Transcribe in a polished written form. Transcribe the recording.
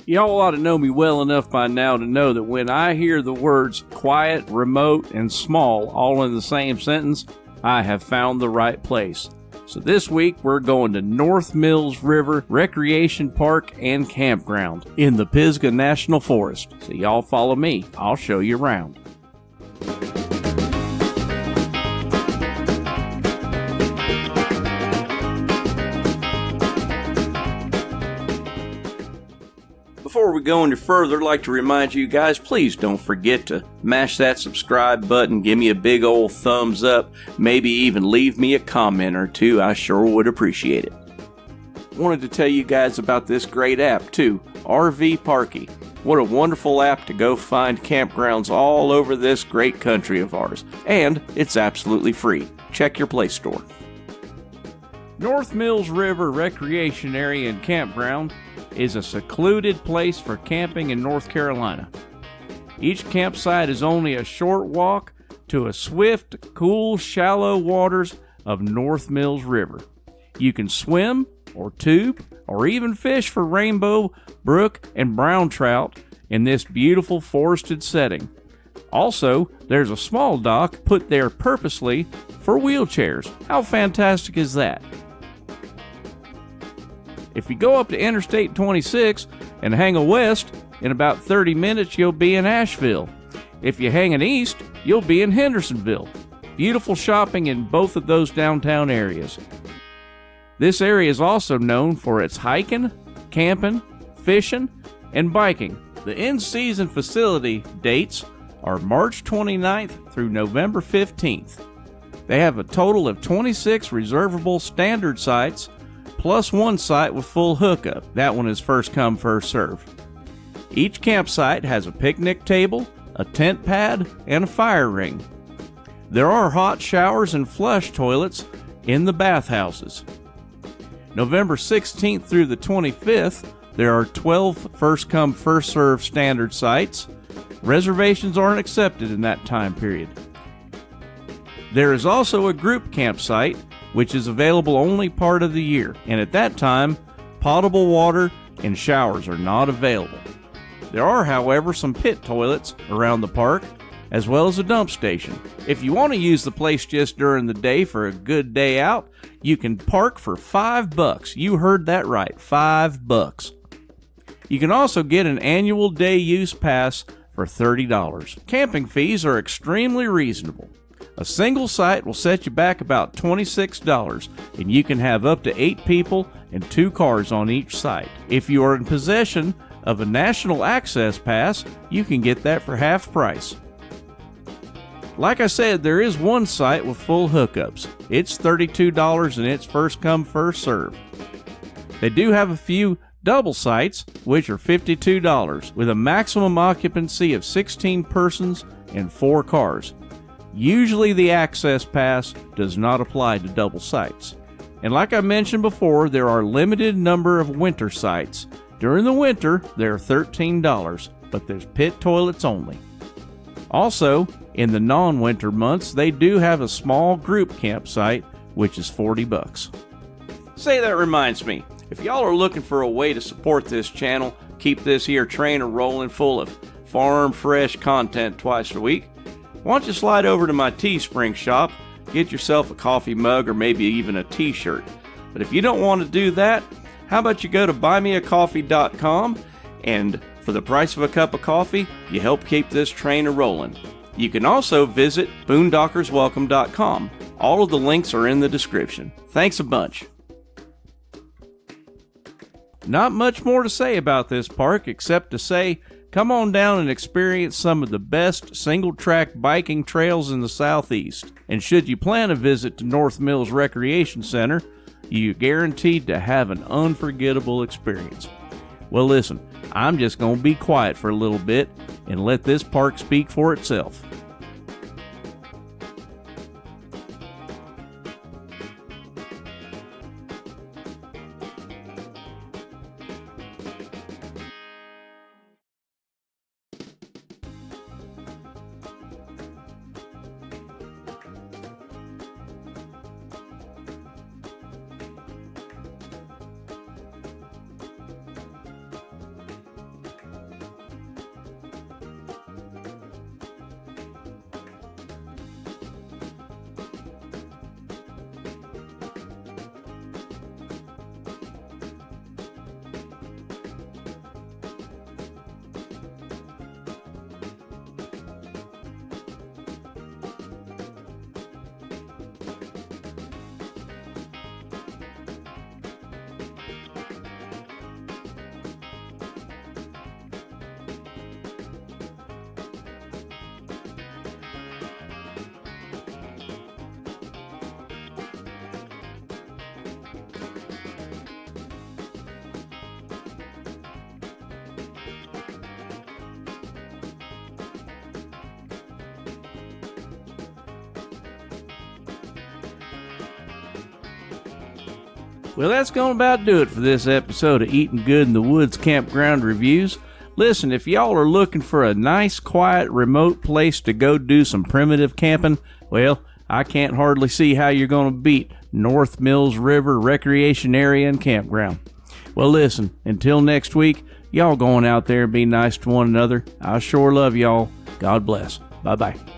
Y'all ought to know me well enough by now to know that when I hear the words quiet, remote, and small all in the same sentence, I have found the right place. So this week we're going to North Mills River Recreation Park and Campground in the Pisgah National Forest. So y'all follow me. I'll show you around. Before we go any further, I'd like to remind you guys, please don't forget to mash that subscribe button, give me a big old thumbs up, maybe even leave me a comment or two. I sure would appreciate it. Wanted to tell you guys about this great app too, RV Parky. What a wonderful app to go find campgrounds all over this great country of ours. And it's absolutely free. Check your Play Store. North Mills River Recreation Area and Campground is a secluded place for camping in North Carolina. Each campsite is only a short walk to a swift, cool, shallow waters of North Mills River. You can swim, or tube, or even fish for rainbow, brook, and brown trout in this beautiful forested setting. Also, there's a small dock put there purposely for wheelchairs. How fantastic is that? If you go up to Interstate 26 and hang a west, in about 30 minutes you'll be in Asheville. If you hang an east, you'll be in Hendersonville. Beautiful shopping in both of those downtown areas. This area is also known for its hiking, camping, fishing, and biking. The in-season facility dates are March 29th through November 15th. They have a total of 26 reservable standard sites, plus one site with full hookup. That one is first come, first serve. Each campsite has a picnic table, a tent pad, and a fire ring. There are hot showers and flush toilets in the bathhouses. November 16th through the 25th, there are 12 first come, first serve standard sites. Reservations aren't accepted in that time period. There is also a group campsite, which is available only part of the year, and at that time, potable water and showers are not available. There are, however, some pit toilets around the park, as well as a dump station. If you want to use the place just during the day for a good day out, you can park for $5. You heard that right, $5. You can also get an annual day use pass for $30. Camping fees are extremely reasonable. A single site will set you back about $26, and you can have up to 8 people and 2 cars on each site. If you are in possession of a national access pass, you can get that for half price. Like I said, there is one site with full hookups. It's $32 and it's first come, first serve. They do have a few double sites, which are $52, with a maximum occupancy of 16 persons and 4 cars. Usually the access pass does not apply to double sites. And like I mentioned before, there are limited number of winter sites. During the winter, they're $13, but there's pit toilets only. Also, in the non-winter months, they do have a small group campsite, which is $40. Say, that reminds me, if y'all are looking for a way to support this channel, keep this here trainer rolling full of farm fresh content twice a week, why don't you slide over to my Teespring shop, get yourself a coffee mug or maybe even a t-shirt. But if you don't want to do that, how about you go to buymeacoffee.com, and for the price of a cup of coffee, you help keep this train rolling. You can also visit boondockerswelcome.com. All of the links are in the description. Thanks a bunch. Not much more to say about this park except to say, come on down and experience some of the best single-track biking trails in the Southeast. And should you plan a visit to North Mills Recreation Center, you're guaranteed to have an unforgettable experience. Well, listen, I'm just going to be quiet for a little bit and let this park speak for itself. Well, that's going to about do it for this episode of Eatin Good in the Woods Campground Reviews. Listen, if y'all are looking for a nice, quiet, remote place to go do some primitive camping, well, I can't hardly see how you're going to beat North Mills River Recreation Area and Campground. Well, listen, until next week, y'all going out there and be nice to one another. I sure love y'all. God bless. Bye-bye.